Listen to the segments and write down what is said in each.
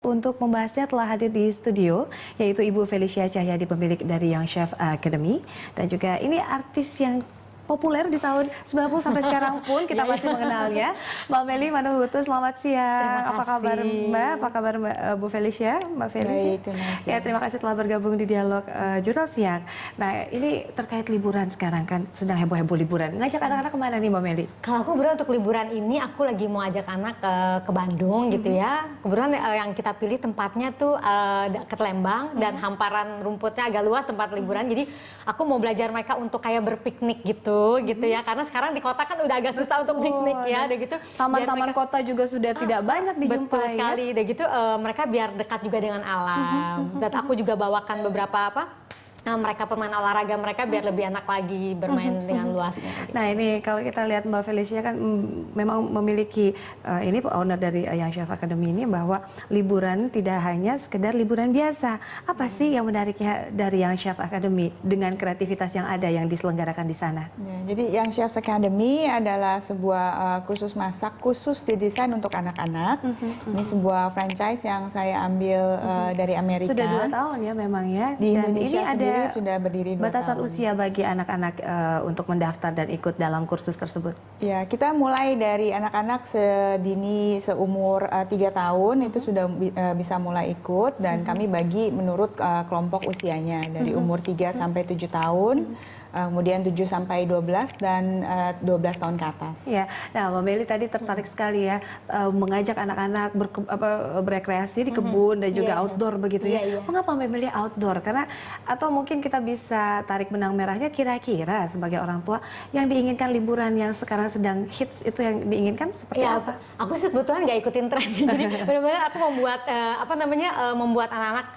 untuk membahasnya telah hadir di studio, yaitu Ibu Felicia Cahyadi, pemilik dari Young Chef Academy. Dan juga ini artis yang populer di tahun 90 sampai sekarang pun kita masih mengenalnya. Mbak Meli Manuhutu, selamat siang. Apa kabar Mbak? Apa kabar Bu Felicia? Mbak Felicia? Ya, terima kasih telah bergabung di Dialog Jurnal Siang. Nah, ini terkait liburan sekarang kan, sedang heboh-heboh liburan. Ngajak anak-anak kemana nih Mbak Meli? Kalau aku berulang untuk liburan ini, aku lagi mau ajak anak ke Bandung gitu ya. Kebetulan yang kita pilih tempatnya tuh dekat Lembang dan hamparan rumputnya agak luas tempat liburan. Jadi aku mau belajar mereka untuk kayak berpiknik gitu ya, karena sekarang di kota kan udah agak susah untuk piknik ya, udah gitu taman-taman kota juga sudah tidak banyak dijumpai. Betul sekali, udah gitu mereka biar dekat juga dengan alam. Dan aku juga bawakan beberapa mereka pemain olahraga mereka biar lebih enak lagi bermain dengan luasnya. Nah, ini kalau kita lihat Mbak Felicia kan memang memiliki ini owner dari Young Chef Academy ini, bahwa liburan tidak hanya sekedar liburan biasa. Apa sih yang menariknya dari Young Chef Academy dengan kreativitas yang ada yang diselenggarakan di sana? Ya, jadi Young Chef Academy adalah sebuah kursus masak khusus didesain untuk anak-anak. Ini sebuah franchise yang saya ambil dari Amerika. Sudah 2 tahun ya memang ya. Di Dan Indonesia ini ada sudah berdiri 2 batasan tahun. usia bagi anak-anak untuk mendaftar dan ikut dalam kursus tersebut? Ya, kita mulai dari anak-anak sedini seumur 3 tahun itu sudah bisa mulai ikut, dan kami bagi menurut kelompok usianya dari umur 3 sampai 7 tahun. Kemudian 7 sampai 12 dan 12 tahun ke atas. Ya, nah Mbak Meli tadi tertarik sekali ya mengajak anak-anak berekreasi di kebun dan juga outdoor begitu ya. Mengapa Mbak Meli outdoor? Karena atau mungkin kita bisa tarik benang merahnya, kira-kira sebagai orang tua yang diinginkan liburan yang sekarang sedang hits itu yang diinginkan seperti apa? Aku sebetulnya nggak ikutin tren, jadi benar-benar aku membuat membuat anak-anak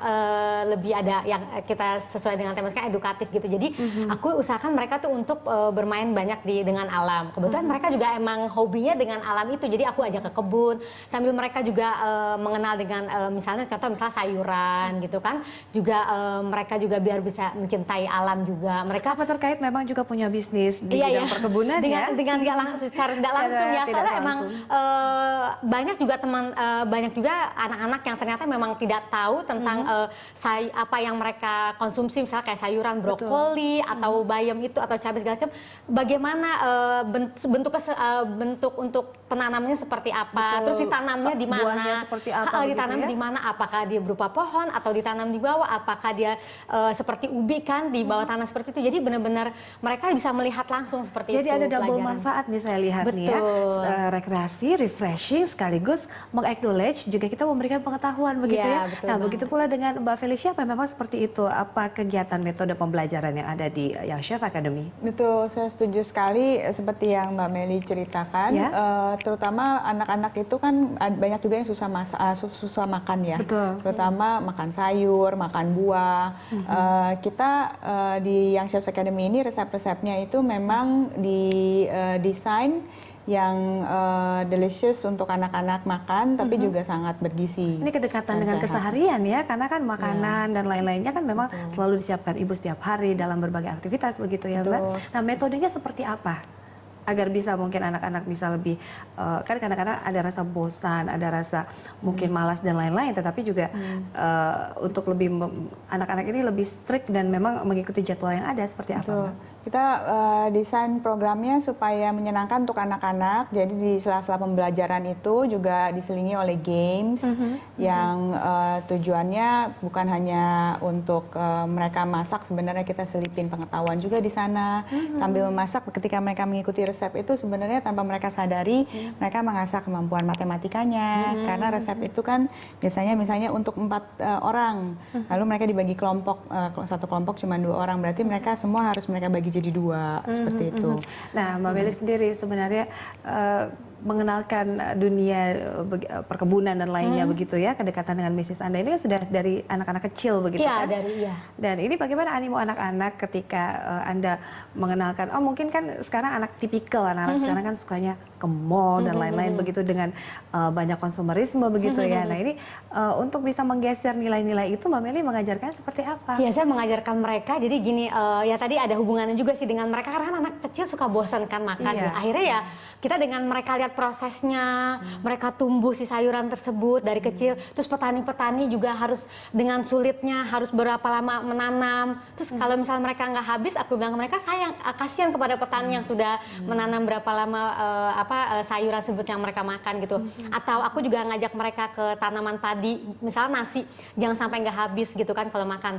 lebih ada yang kita sesuai dengan tema sekarang, edukatif gitu. Jadi aku usahakan mereka tuh untuk bermain banyak dengan alam. Kebetulan mereka juga emang hobinya dengan alam itu. Jadi aku ajak ke kebun sambil mereka juga mengenal dengan misalnya sayuran gitu kan. Juga mereka juga biar bisa mencintai alam juga. Mereka terkait memang juga punya bisnis di bidang perkebunan dengan secara tidak langsung ya. Soalnya emang banyak juga anak-anak yang ternyata memang tidak tahu tentang apa yang mereka konsumsi, misalnya kayak sayuran brokoli atau bayam itu atau cabai segala macam, bagaimana bentuk untuk penanamannya seperti apa, terus ditanamnya di mana, seperti apa, ditanamnya di mana, apakah dia berupa pohon atau ditanam di bawah, apakah dia seperti ubi kan di bawah tanah seperti itu. Jadi benar-benar mereka bisa melihat langsung seperti itu. Jadi ada double manfaat nih saya lihat nih ya, rekreasi, refreshing, sekaligus meng-acknowledge juga kita memberikan pengetahuan begitu ya. Nah, begitu pula dengan Mbak Felicia, apa memang seperti itu? Apa kegiatan metode pembelajaran yang ada di Young Chef Academy? Betul, saya setuju sekali seperti yang Mbak Meli ceritakan. Terutama anak-anak itu kan banyak juga yang susah makan ya. Terutama makan sayur, makan buah. Kita di Young Chef Academy ini resep-resepnya itu memang didesain yang delicious untuk anak-anak makan, tapi juga sangat bergizi. Ini kedekatan dengan keseharian ya, karena kan makanan dan lain-lainnya kan memang selalu disiapkan ibu setiap hari dalam berbagai aktivitas begitu ya Mbak. Nah, metodenya seperti apa? Agar bisa mungkin anak-anak bisa lebih, kan kadang-kadang ada rasa bosan, ada rasa mungkin malas dan lain-lain, tetapi juga untuk lebih anak-anak ini lebih strict dan memang mengikuti jadwal yang ada seperti apa? Kita desain programnya supaya menyenangkan untuk anak-anak, jadi di sela-sela pembelajaran itu juga diselingi oleh games yang tujuannya bukan hanya untuk mereka masak, sebenarnya kita selipin pengetahuan juga di sana. Sambil memasak, ketika mereka mengikuti resep itu sebenarnya tanpa mereka sadari mereka mengasah kemampuan matematikanya, karena resep itu kan biasanya misalnya untuk 4 orang, lalu mereka dibagi kelompok, satu kelompok cuma 2 orang, berarti mereka semua harus mereka bagi jadi 2 seperti itu. Nah, Mbak Meli sendiri sebenarnya mengenalkan dunia perkebunan dan lainnya begitu ya, kedekatan dengan bisnis Anda ini kan sudah dari anak-anak kecil begitu kan? Dan ini bagaimana animo anak-anak ketika Anda mengenalkan, mungkin kan sekarang anak tipikal, anak-anak sekarang kan sukanya ke mall dan lain-lain begitu dengan banyak konsumerisme begitu ya. Nah ini untuk bisa menggeser nilai-nilai itu Mbak Meli mengajarkan seperti apa? Ya saya mengajarkan mereka, jadi gini, ya tadi ada hubungannya juga sih dengan mereka karena kan anak kecil suka bosan kan makan. Iya. Ya. Akhirnya ya kita dengan mereka lihat prosesnya, mereka tumbuh si sayuran tersebut dari kecil. Terus petani-petani juga harus dengan sulitnya harus berapa lama menanam. Terus kalau misalnya mereka nggak habis, aku bilang ke mereka sayang, kasihan kepada petani yang sudah menanam berapa lama sayuran tersebut yang mereka makan gitu. Atau aku juga ngajak mereka ke tanaman padi, misalnya nasi, jangan sampai nggak habis gitu kan kalau makan.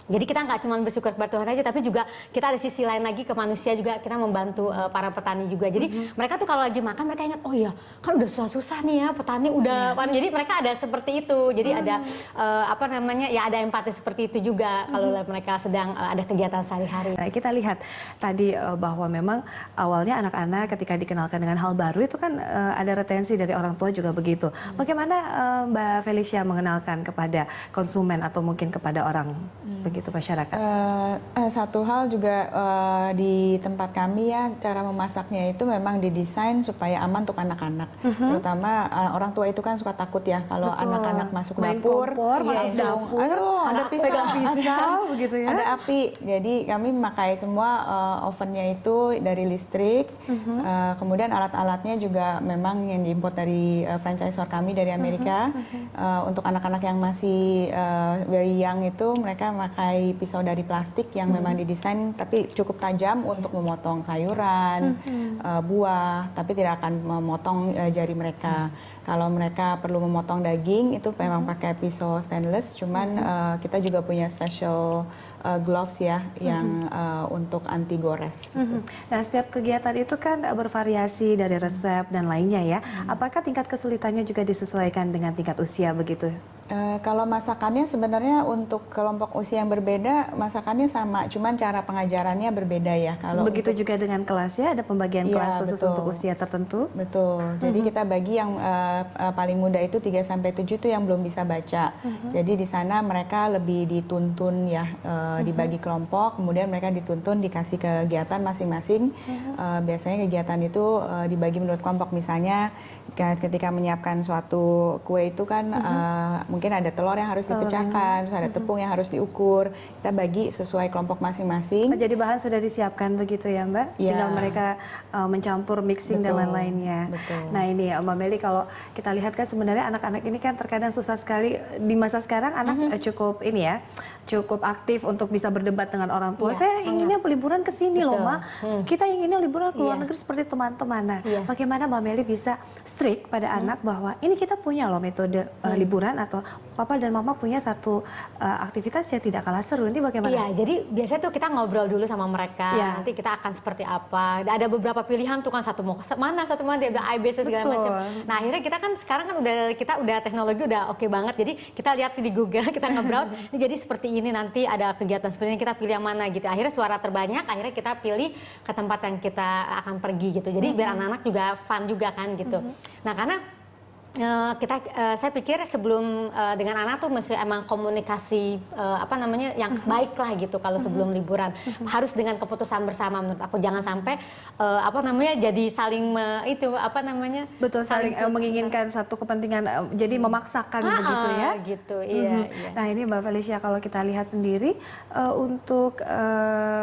Jadi kita nggak cuma bersyukur kepada Tuhan aja, tapi juga kita ada sisi lain lagi ke manusia juga, kita membantu para petani juga. Jadi mereka tuh kalau lagi makan mereka ingat, oh iya kan udah susah-susah nih ya petani udah. Jadi mereka ada seperti itu. Jadi ada ya ada empati seperti itu juga kalau mereka sedang ada kegiatan sehari-hari. Nah, kita lihat tadi bahwa memang awalnya anak-anak ketika dikenalkan dengan hal baru itu kan ada retensi dari orang tua juga begitu. Bagaimana Mbak Felicia mengenalkan kepada konsumen atau mungkin kepada orang begitu masyarakat? Satu hal juga di tempat kami ya, cara memasaknya itu memang didesain supaya aman untuk anak-anak. Terutama orang tua itu kan suka takut ya kalau anak-anak masuk main dapur, kompor, masuk langsung, dapur, aduh ada pisau begitu ya. Ada api. Jadi kami memakai semua ovennya itu dari listrik. Kemudian alat-alatnya juga memang yang diimport dari franchisor kami dari Amerika. Untuk anak-anak yang masih very young itu mereka memakai pisau dari plastik yang memang didesain tapi cukup tajam untuk memotong sayuran, buah, tapi tidak akan memotong jari mereka. Kalau mereka perlu memotong daging itu memang pakai pisau stainless, cuman kita juga punya special gloves ya yang untuk anti gores. Gitu. Nah, setiap kegiatan itu kan bervariasi dari resep dan lainnya ya. Apakah tingkat kesulitannya juga disesuaikan dengan tingkat usia begitu? Kalau masakannya sebenarnya untuk kelompok usia yang berbeda masakannya sama, cuman cara pengajarannya berbeda ya. Kalau begitu juga dengan kelasnya ada pembagian kelas khusus untuk usia tertentu. Betul. Jadi kita bagi yang paling muda itu 3 sampai 7 itu yang belum bisa baca. Jadi di sana mereka lebih dituntun ya dibagi kelompok, kemudian mereka dituntun dikasih kegiatan masing-masing. Biasanya kegiatan itu dibagi menurut kelompok, misalnya ketika menyiapkan suatu kue itu kan mungkin ada telur yang harus dipecahkan, terus ada tepung yang harus diukur. Kita bagi sesuai kelompok masing-masing. Jadi bahan sudah disiapkan begitu ya Mbak? Ya. Tinggal mereka mencampur, mixing dan lain-lainnya. Nah ini Mbak Meli, kalau kita lihat kan sebenarnya anak-anak ini kan terkadang susah sekali di masa sekarang. Anak cukup ini ya, cukup aktif untuk bisa berdebat dengan orang tua. Saya inginnya liburan ke sini loh Ma. Kita inginnya liburan ke luar negeri seperti teman-teman. Nah, bagaimana Mbak Meli bisa strict pada anak bahwa ini kita punya loh metode liburan atau Papa dan Mama punya satu aktivitas yang tidak kalah seru. Ini bagaimana? Iya, jadi biasanya tuh kita ngobrol dulu sama mereka. Nanti kita akan seperti apa. Ada beberapa pilihan tuh kan, satu mau ke mana, satu mana, dia udah A, B, C segala macam. Nah akhirnya kita kan sekarang kan kita udah teknologi udah oke banget. Jadi kita lihat di Google, kita nge-browse. Ini jadi seperti ini, nanti ada kegiatan seperti ini, kita pilih yang mana gitu. Akhirnya suara terbanyak, akhirnya kita pilih ke tempat yang kita akan pergi gitu. Jadi biar anak-anak juga fun juga kan gitu. Nah karena saya pikir sebelum dengan anak tuh mesti emang komunikasi yang baik lah gitu kalau sebelum liburan. Harus dengan keputusan bersama menurut aku, jangan sampai jadi saling betul, saling menginginkan satu kepentingan, jadi memaksakan begitu ya. Gitu, iya. Nah ini Mbak Felicia, kalau kita lihat sendiri untuk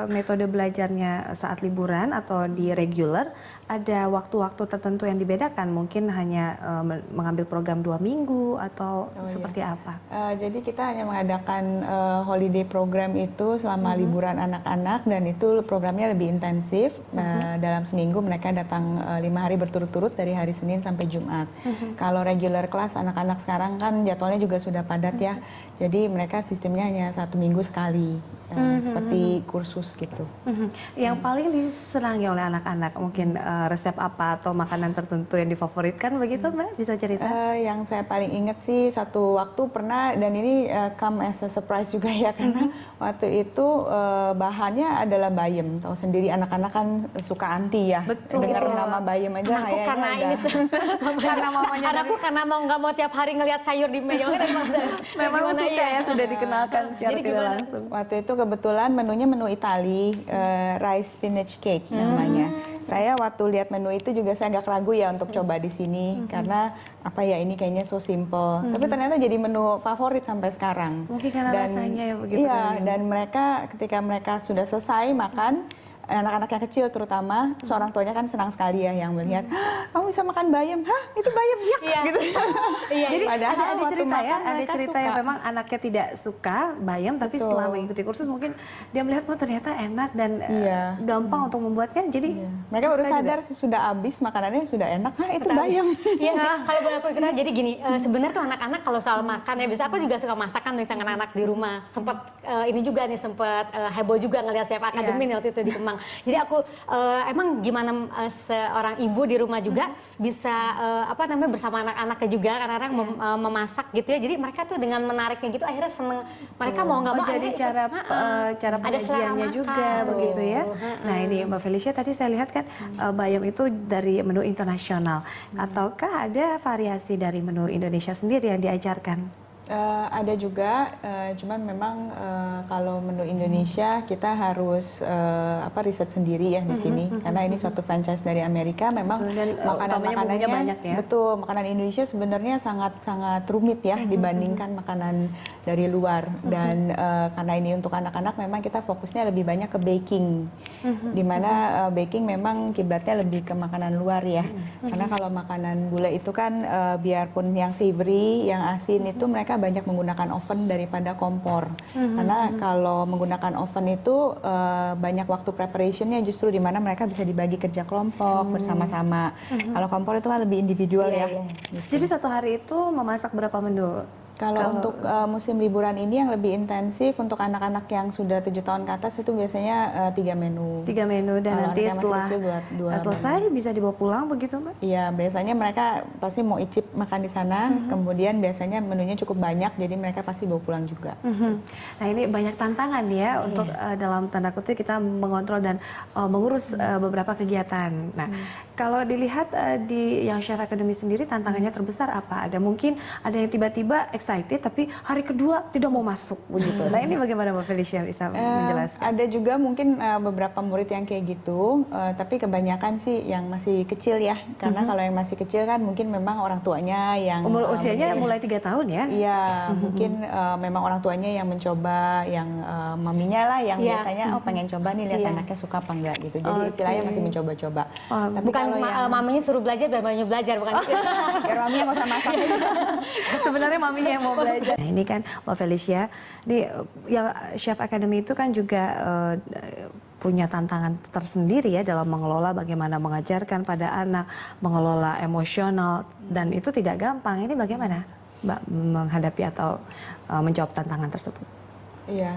metode belajarnya saat liburan atau di regular, ada waktu-waktu tertentu yang dibedakan, mungkin hanya mengambil program 2 minggu atau seperti apa? Jadi kita hanya mengadakan holiday program itu selama liburan anak-anak, dan itu programnya lebih intensif. Dalam seminggu mereka datang 5 hari berturut-turut dari hari Senin sampai Jumat. Kalau regular kelas anak-anak sekarang kan jadwalnya juga sudah padat ya. Jadi mereka sistemnya hanya 1 minggu sekali, seperti kursus gitu. Yang paling disenangi oleh anak-anak mungkin resep apa atau makanan tertentu yang difavoritkan begitu Mbak? Bisa cerita? Yang saya paling ingat sih satu waktu pernah, dan ini come as a surprise juga ya, karena waktu itu bahannya adalah bayam. Tahu sendiri anak-anak kan suka anti ya. Betul. Dengar nama bayam aja Anakku kayaknya karena udah. ini Karena mamanya anakku karena nggak mau tiap hari ngelihat sayur di meja memang suka ya, sudah dikenalkan secara Jadi tidak gimana? langsung. Waktu itu kebetulan menunya menu Itali, rice spinach cake namanya. saya waktu lihat menu itu juga saya agak ragu ya untuk coba di sini karena apa ya ini kayaknya so simple. Tapi ternyata jadi menu favorit sampai sekarang. Mungkin karena rasanya ya begitu. Iya, kali ya. dan mereka ketika mereka sudah selesai makan, anak-anak yang kecil terutama, seorang tuanya kan senang sekali ya yang melihat, kamu bisa makan bayam, hah itu bayam yak Iya. gitu. Iya, Jadi Padahal ada waktu cerita ya, makan ada mereka cerita yang suka. memang anaknya tidak suka bayam, tapi Betul. setelah mengikuti kursus mungkin dia melihat oh ternyata enak dan Iya. gampang untuk membuatnya. Jadi Mereka baru suka sadar juga. sesudah habis makanannya sudah enak, hah itu Betul. bayam. Iya sih, kalau boleh aku ikutan, jadi gini, sebenarnya tuh anak-anak kalau soal makan ya, bisa aku juga suka masakan nih sama anak di rumah. Sempet ini juga nih, sempet heboh juga ngeliat Chef Academy nih waktu itu di Kemang. Jadi aku emang gimana seorang ibu di rumah juga bisa apa namanya bersama anak-anaknya juga, kadang-kadang memasak gitu ya. Jadi mereka tuh dengan menariknya gitu akhirnya seneng. Mereka mau nggak mau jadi akhirnya cara ikut, cara ada selera penyajiannya juga makan. begitu ya. Betul. Nah ini Mbak Felicia tadi saya lihat kan bayam itu dari menu internasional, ataukah ada variasi dari menu Indonesia sendiri yang diajarkan? Ada juga, cuman memang kalau menu Indonesia kita harus riset sendiri ya di sini, karena ini suatu franchise dari Amerika. Memang Betul, dan, utamanya makanannya bumbunya banyak ya. betul, makanan Indonesia sebenarnya sangat rumit ya dibandingkan makanan dari luar. Dan karena ini untuk anak-anak, memang kita fokusnya lebih banyak ke baking, dimana baking memang kiblatnya lebih ke makanan luar ya. Karena kalau makanan bule itu kan biarpun yang savory, yang asin itu mereka banyak menggunakan oven daripada kompor. Karena kalau menggunakan oven itu banyak waktu preparationnya justru di mana mereka bisa dibagi kerja kelompok bersama-sama. Kalau kompor itu kan lebih individual ya. Jadi satu hari itu memasak berapa menu? Kalau untuk musim liburan ini yang lebih intensif untuk anak-anak yang sudah 7 tahun ke atas itu biasanya 3 menu. 3 menu dan Kalau nanti anak yang masih setelah kecil buat 2 selesai bisa dibawa pulang begitu Mbak? Iya, biasanya mereka pasti mau icip makan di sana, kemudian biasanya menunya cukup banyak, jadi mereka pasti bawa pulang juga. Nah ini banyak tantangan ya untuk dalam tanda kutip kita mengontrol dan mengurus beberapa kegiatan. Nah kalau dilihat di yang Chef Academy sendiri tantangannya terbesar apa? Ada mungkin ada yang tiba-tiba excited tapi hari kedua tidak mau masuk begitu. Nah ini bagaimana Mbak Felicia bisa menjelaskan? Ada juga mungkin beberapa murid yang kayak gitu, tapi kebanyakan sih yang masih kecil ya, karena kalau yang masih kecil kan mungkin memang orang tuanya yang Umur usianya mulai 3 tahun ya? Iya, mungkin memang orang tuanya yang mencoba, yang maminya lah yang biasanya pengen coba nih lihat anaknya suka apa enggak gitu. Jadi istilahnya masih mencoba-coba. Tapi Bukan kalau yang mamanya suruh belajar dan mamanya belajar, bukan gitu. biar maminya nggak usah masak. Sebenarnya maminya yang mau belajar. Nah, ini kan Mbak Felicia, di ya Chef Academy itu kan juga punya tantangan tersendiri ya dalam mengelola bagaimana mengajarkan pada anak, mengelola emosional dan itu tidak gampang. Ini bagaimana Mbak menghadapi atau menjawab tantangan tersebut? Iya,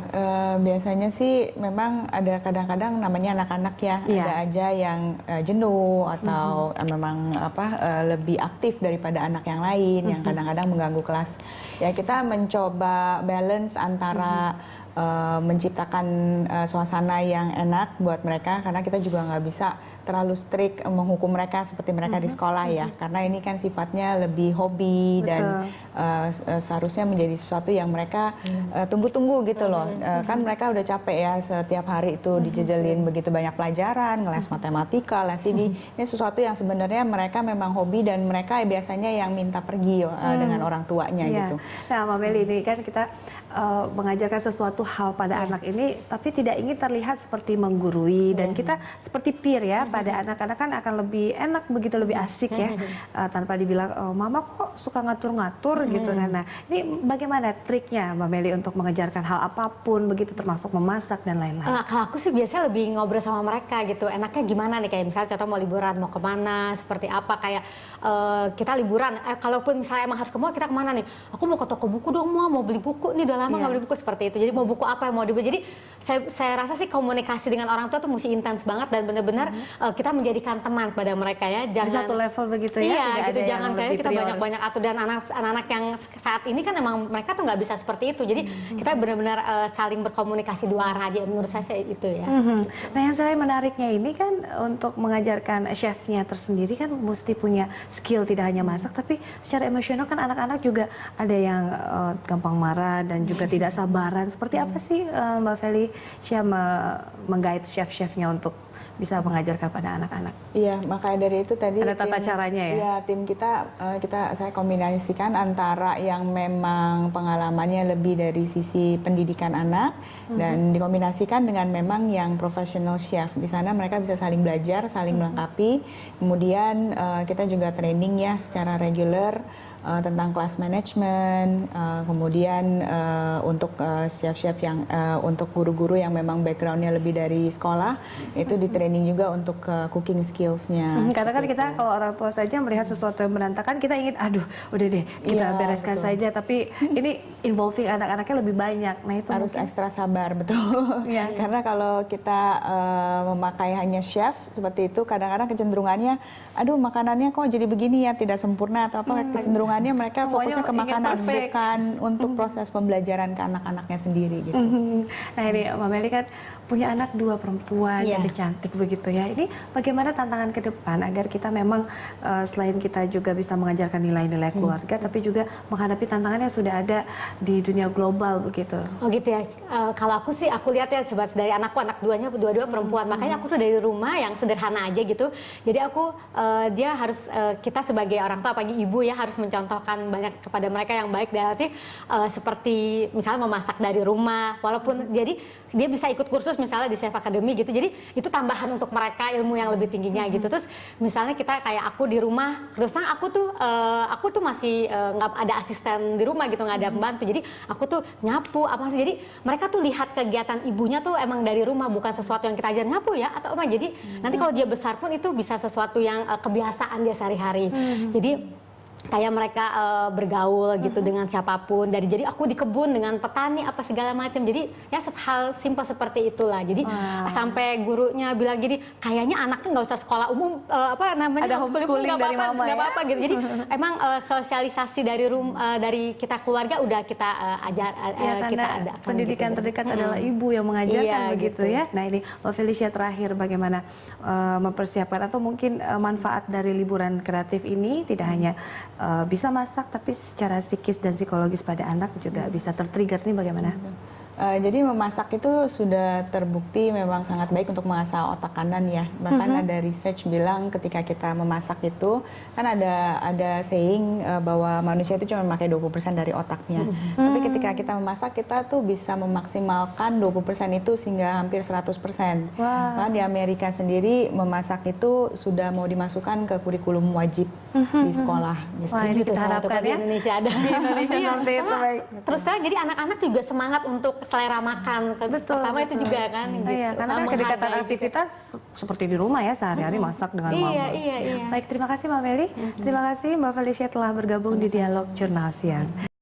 biasanya sih memang ada kadang-kadang namanya anak-anak ya, ada aja yang jenuh atau memang lebih aktif daripada anak yang lain yang kadang-kadang mengganggu kelas. Ya kita mencoba balance antara menciptakan suasana yang enak buat mereka, karena kita juga nggak bisa terlalu strict menghukum mereka seperti mereka di sekolah ya, karena ini kan sifatnya lebih hobi dan seharusnya menjadi sesuatu yang mereka tunggu-tunggu gitu loh. Kan mereka udah capek ya setiap hari itu dijejelin begitu banyak pelajaran, ngeles matematika, les ini sesuatu yang sebenarnya mereka memang hobi dan mereka biasanya yang minta pergi dengan orang tuanya gitu. Nah Mbak Meli, ini kan kita mengajarkan sesuatu hal pada anak ini, tapi tidak ingin terlihat seperti menggurui dan kita seperti peer ya pada anak-anak kan akan lebih enak begitu, lebih asik ya tanpa dibilang mama kok suka ngatur-ngatur gitu kan. Nah ini bagaimana triknya Mbak Meli untuk mengejarkan hal apapun begitu termasuk memasak dan lain-lain? Kalau aku sih biasanya lebih ngobrol sama mereka gitu, enaknya gimana nih, kayak misalnya contoh mau liburan, mau kemana, seperti apa, kayak kita liburan, kalaupun misalnya emang harus ke mall, kita kemana nih? Aku mau ke toko buku dong, mau beli buku nih, udah lama nggak beli buku, seperti itu. Jadi mau buku apa yang mau dibeli. Jadi saya rasa sih komunikasi dengan orang tua tuh mesti intens banget dan benar-benar kita menjadikan teman kepada mereka ya. Jangan di satu level begitu ya? Iya gitu, ada jangan kayak kita banyak-banyak atur. Dan anak-anak yang saat ini kan emang mereka tuh nggak bisa seperti itu. Jadi kita benar-benar saling berkomunikasi dua arah aja, menurut saya itu ya. Nah yang saya menariknya ini kan untuk mengajarkan chefnya tersendiri kan mesti punya skill, tidak hanya masak tapi secara emosional kan anak-anak juga ada yang gampang marah dan juga tidak sabaran. Seperti apa sih Mbak Felicia menggait chef-chefnya untuk bisa mengajarkan pada anak-anak? Iya, makanya dari itu tadi ada tata caranya ya? Iya, tim saya kombinasikan antara yang memang pengalamannya lebih dari sisi pendidikan anak dan dikombinasikan dengan memang yang professional chef. Di sana mereka bisa saling belajar, saling melengkapi. Kemudian kita juga training ya secara reguler tentang kelas manajemen, kemudian untuk chef-chef yang untuk guru-guru yang memang backgroundnya lebih dari sekolah itu di training juga untuk cooking skills-nya. Karena kan kita kalau orang tua saja melihat sesuatu yang berantakan kita ingin aduh udah deh kita bereskan saja, tapi ini involving anak-anaknya lebih banyak. Nah itu harus ekstra sabar, betul. Karena kalau kita memakai hanya chef seperti itu kadang-kadang kecenderungannya aduh makanannya kok jadi begini ya, tidak sempurna atau apa, kecenderungannya mereka semuanya fokusnya ke makanan perfect, bukan untuk proses pembelajaran ke anak-anaknya sendiri gitu. Nah ini Mbak Meli kan punya anak 2 perempuan cantik-cantik begitu ya. Ini bagaimana tantangan ke depan agar kita memang selain kita juga bisa mengajarkan nilai-nilai keluarga, tapi juga menghadapi tantangan yang sudah ada di dunia global begitu. Oh gitu ya. Kalau aku sih aku lihat ya sobat, dari anakku, anak dua-dua perempuan. Makanya aku tuh dari rumah yang sederhana aja gitu. Jadi aku dia harus kita sebagai orang tua apalagi ibu ya harus mencontohkan banyak kepada mereka yang baik, dan arti seperti misalnya memasak dari rumah, walaupun jadi dia bisa ikut kursus misalnya di Chef Academy gitu. Jadi itu tambahan untuk mereka ilmu yang lebih tingginya gitu. Terus misalnya kita kayak aku di rumah, terus terang aku tuh masih nggak ada asisten di rumah gitu, nggak ada pembantu. Jadi aku tuh nyapu apa sih. Jadi mereka tuh lihat kegiatan ibunya tuh emang dari rumah, bukan sesuatu yang kita ajar nyapu ya atau apa. Jadi nanti kalau dia besar pun itu bisa sesuatu yang kebiasaan dia sehari-hari. Jadi kayak mereka bergaul gitu dengan siapapun. Jadi aku di kebun dengan petani apa segala macam. Jadi ya hal simpel seperti itulah. Jadi sampai gurunya bilang gini, kayaknya anaknya nggak usah sekolah umum ada homeschooling dari mama nggak ya. apa-apa gitu. Jadi emang sosialisasi dari kita keluarga udah kita ajar kita ada pendidikan gitu. terdekat adalah ibu yang mengajarkan begitu gitu. ya. Nah ini Mbak Felicia terakhir bagaimana mempersiapkan atau mungkin manfaat dari liburan kreatif ini tidak hanya bisa masak tapi secara psikis dan psikologis pada anak juga bisa tertrigger nih bagaimana? Jadi memasak itu sudah terbukti memang sangat baik untuk mengasah otak kanan ya. Bahkan ada research bilang ketika kita memasak itu kan ada saying bahwa manusia itu cuma memakai 20% dari otaknya. Tapi ketika kita memasak kita tuh bisa memaksimalkan 20% itu sehingga hampir 100%. Nah, di Amerika sendiri memasak itu sudah mau dimasukkan ke kurikulum wajib di sekolah. Wah, ini kita harapkan di ya Indonesia ada. di Indonesia seperti itu. Terus terang jadi anak-anak juga semangat untuk selera makan. Pertama itu juga kan. Gitu. Iya, karena kan kedekatan aktivitas seperti di rumah ya sehari-hari masak dengan mama. Iya. Baik, terima kasih Mbak Meli. Terima kasih Mbak Felicia telah bergabung di Dialog Jurnal Siang.